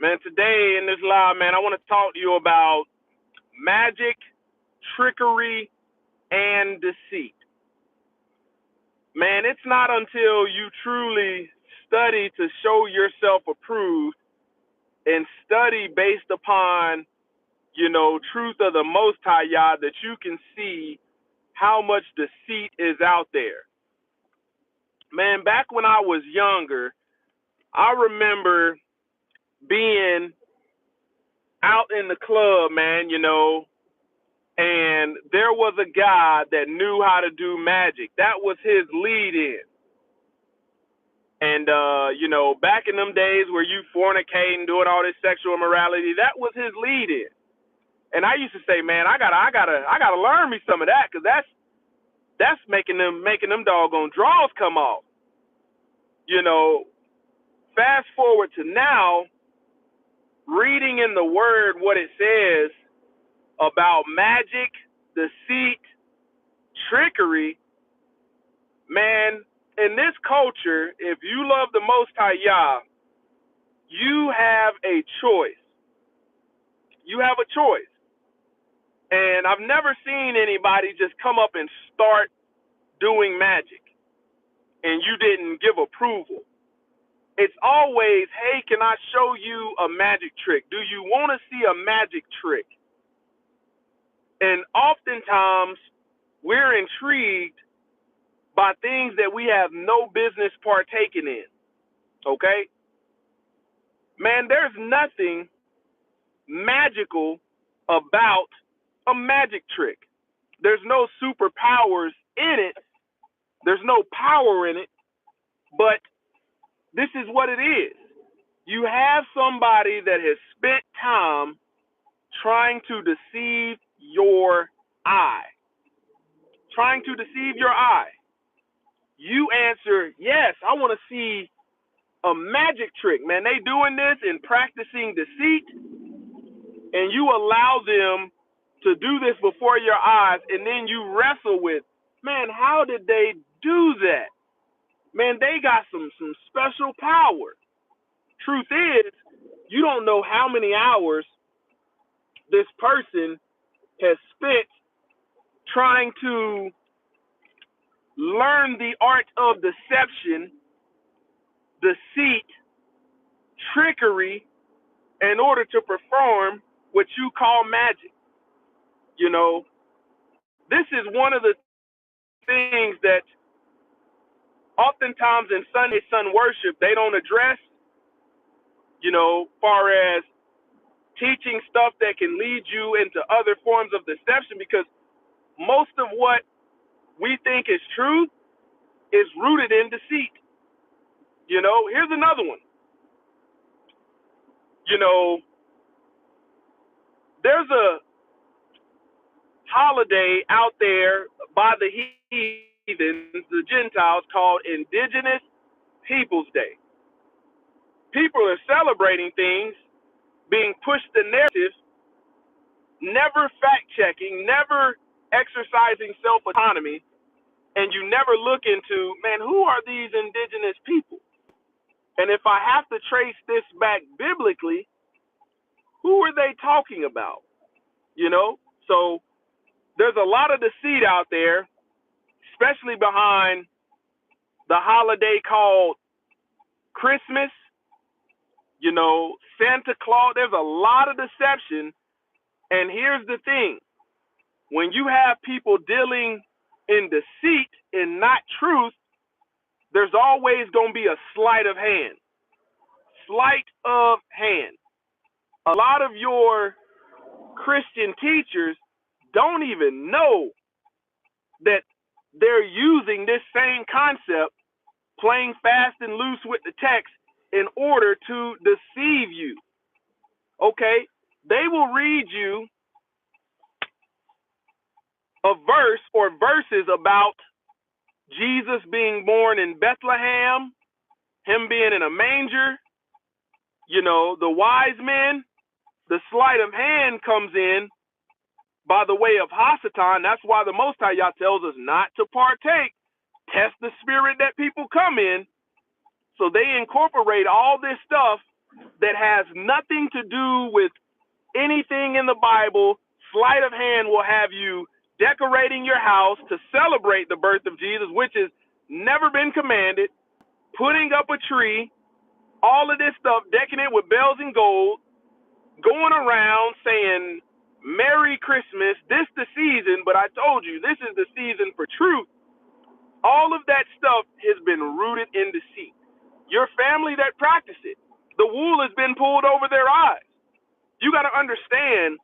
Man, today in this live, man, I want to talk to you about magic, trickery, and deceit. Man, it's not until you truly study to show yourself approved and study based upon, truth of the Most High Yah that you can see how much deceit is out there. Man, back when I was younger, I remember being out in the club, man, and there was a guy that knew how to do magic. That was his lead in. And, back in them days where you fornicating, doing all this sexual immorality, that was his lead in. And I used to say, man, I gotta learn me some of that, because that's making them doggone draws come off. Fast forward to now, reading in the word what it says about magic, deceit, trickery. Man, in this culture, if you love the Most High Yah, you have a choice. You have a choice. And I've never seen anybody just come up and start doing magic and you didn't give approval. It's always, hey, can I show you a magic trick? Do you want to see a magic trick? And oftentimes, we're intrigued by things that we have no business partaking in. Okay? Man, there's nothing magical about a magic trick. There's no superpowers in it. There's no power in it. But this is what it is. You have somebody that has spent time trying to deceive your eye. Trying to deceive your eye. You answer, yes, I want to see a magic trick. Man, they doing this and practicing deceit, and you allow them to do this before your eyes, and then you wrestle with, man, how did they do that? Man, they got some special power. Truth is, you don't know how many hours this person has spent trying to learn the art of deception, deceit, trickery, in order to perform what you call magic. This is one of the things that oftentimes in Sunday Sun worship they don't address, far as teaching stuff that can lead you into other forms of deception, because most of what we think is truth is rooted in deceit. Here's another one. There's a holiday out there by the heathens, the Gentiles, called Indigenous Peoples Day. People are celebrating things, being pushed the narrative, never fact-checking, never exercising self-autonomy, and you never look into, man, who are these indigenous people? And if I have to trace this back biblically, who are they talking about? So there's a lot of deceit out there, especially behind the holiday called Christmas, Santa Claus. There's a lot of deception. And here's the thing. When you have people dealing in deceit and not truth, there's always going to be a sleight of hand. Sleight of hand. A lot of your Christian teachers don't even know that they're using this same concept, playing fast and loose with the text, in order to deceive you. Okay? They will read you a verse or verses about Jesus being born in Bethlehem, him being in a manger, the wise men. The sleight of hand comes in by the way of Hasatan. That's why the Most High Yah tells us not to partake. Test the spirit that people come in. So they incorporate all this stuff that has nothing to do with anything in the Bible. Sleight of hand will have you decorating your house to celebrate the birth of Jesus, which has never been commanded, putting up a tree, all of this stuff, decking it with bells and gold, going around saying, Merry Christmas, this the season, but I told you, this is the season for truth. All of that stuff has been rooted in deceit. Your family that practice it, the wool has been pulled over their eyes. You got to understand,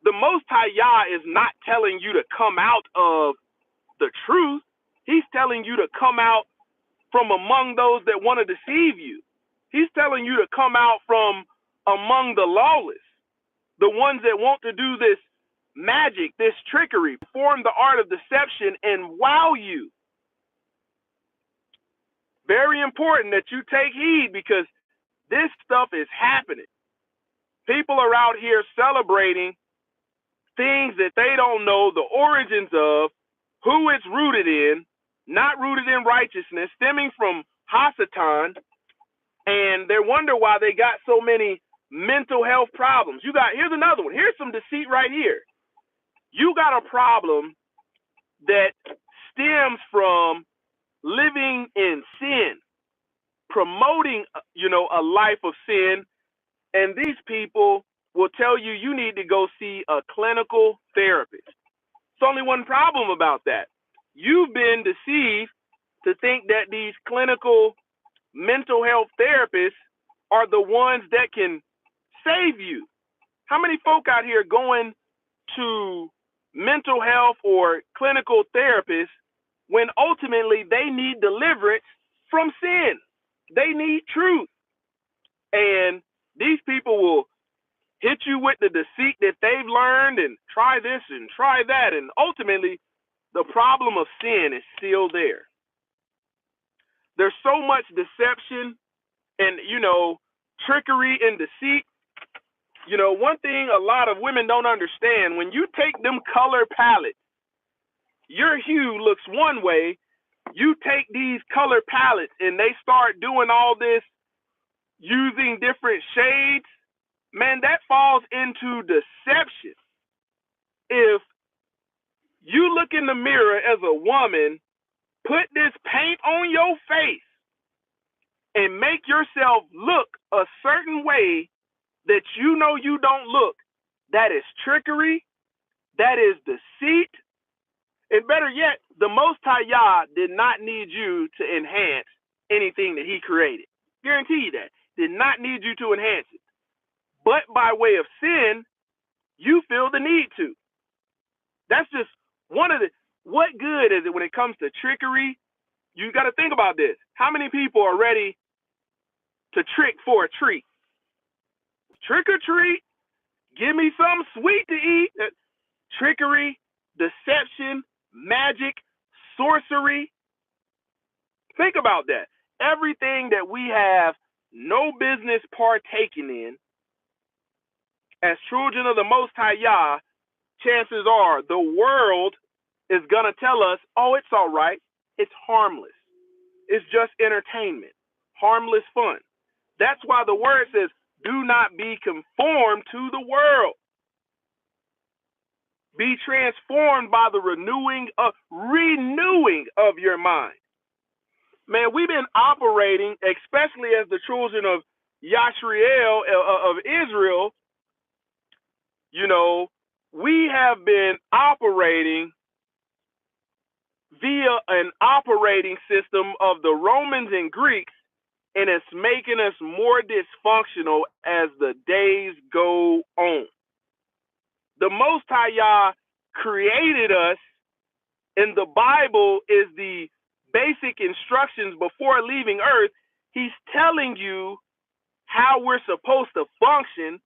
the Most High Yah is not telling you to come out of the truth. He's telling you to come out from among those that want to deceive you. He's telling you to come out from among the lawless, the ones that want to do this magic, this trickery, perform the art of deception and wow you. Very important that you take heed, because this stuff is happening. People are out here celebrating things that they don't know the origins of, who it's rooted in, not rooted in righteousness, stemming from Hasatan, and they wonder why they got so many mental health problems. Here's another one. Here's some deceit right here. You got a problem that stems from living in sin, promoting, a life of sin, and these people will tell you you need to go see a clinical therapist. It's only one problem about that. You've been deceived to think that these clinical mental health therapists are the ones that can save you. How many folk out here going to mental health or clinical therapists when ultimately they need deliverance from sin? They need truth. And these people will hit you with the deceit that they've learned and try this and try that. And ultimately, the problem of sin is still there. There's so much deception and, trickery and deceit. One thing a lot of women don't understand, when you take them color palettes, your hue looks one way. You take these color palettes and they start doing all this, using different shades, man, that falls into deception. If you look in the mirror as a woman, put this paint on your face and make yourself look a certain way that you know you don't look, that is trickery, that is deceit. And better yet, the Most High Yah did not need you to enhance anything that he created. Guarantee you that. Did not need you to enhance it. But by way of sin, you feel the need to. That's just one of the, what good is it when it comes to trickery? You got to think about this. How many people are ready to trick for a treat? Trick or treat, give me something sweet to eat. Trickery, deception, magic, sorcery. Think about that. Everything that we have no business partaking in, as children of the Most High Yah, chances are the world is going to tell us, oh, it's all right. It's harmless. It's just entertainment, harmless fun. That's why the word says, do not be conformed to the world. Be transformed by the renewing of your mind. Man, we've been operating, especially as the children of Yashriel of Israel, we have been operating via an operating system of the Romans and Greeks, and it's making us more dysfunctional as the days go on. The Most High Yah created us, and the Bible is the basic instructions before leaving earth. He's telling you how we're supposed to function,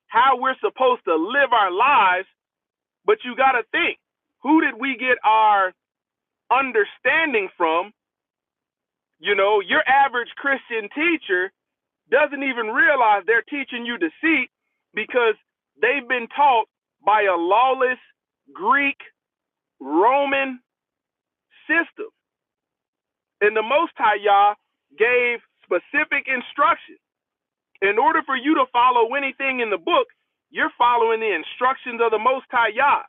how we're supposed to live our lives, but you got to think, who did we get our understanding from? Your average Christian teacher doesn't even realize they're teaching you deceit because they've been taught by a lawless Greek, Roman system. And the Most High Yah gave specific instructions. In order for you to follow anything in the book, you're following the instructions of the Most High Yah.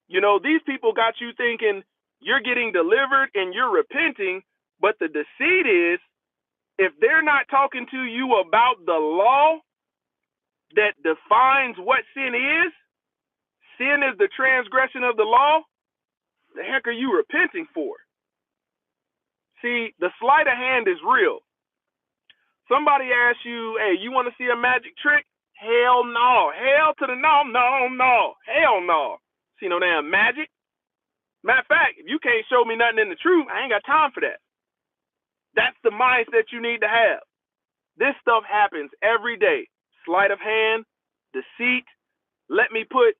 You know, these people got you thinking you're getting delivered and you're repenting, but the deceit is, if they're not talking to you about the law that defines what sin is the transgression of the law, the heck are you repenting for? See, the sleight of hand is real. Somebody asks you, hey, you want to see a magic trick? Hell no. Hell to the no, no, no. Hell no. See no damn magic. Matter of fact, if you can't show me nothing in the truth, I ain't got time for that. That's the mindset you need to have. This stuff happens every day. Sleight of hand, deceit. Let me put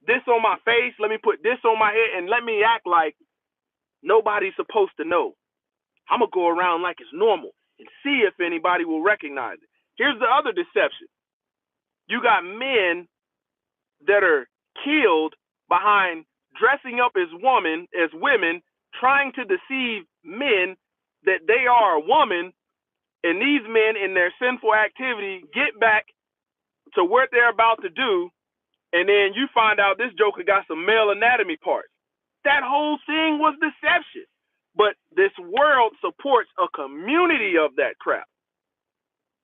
this on my face. Let me put this on my head, and let me act like nobody's supposed to know. I'm going to go around like it's normal and see if anybody will recognize it. Here's the other deception. You got men that are killed behind dressing up as women, trying to deceive men that they are a woman, and these men in their sinful activity get back to what they're about to do, and then you find out this joker got some male anatomy parts. That whole thing was deception. But this world supports a community of that crap.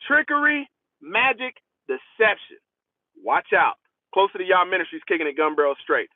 Trickery, magic, deception. Watch out. Closer to Y'all Ministries, kicking it gun barrel straight.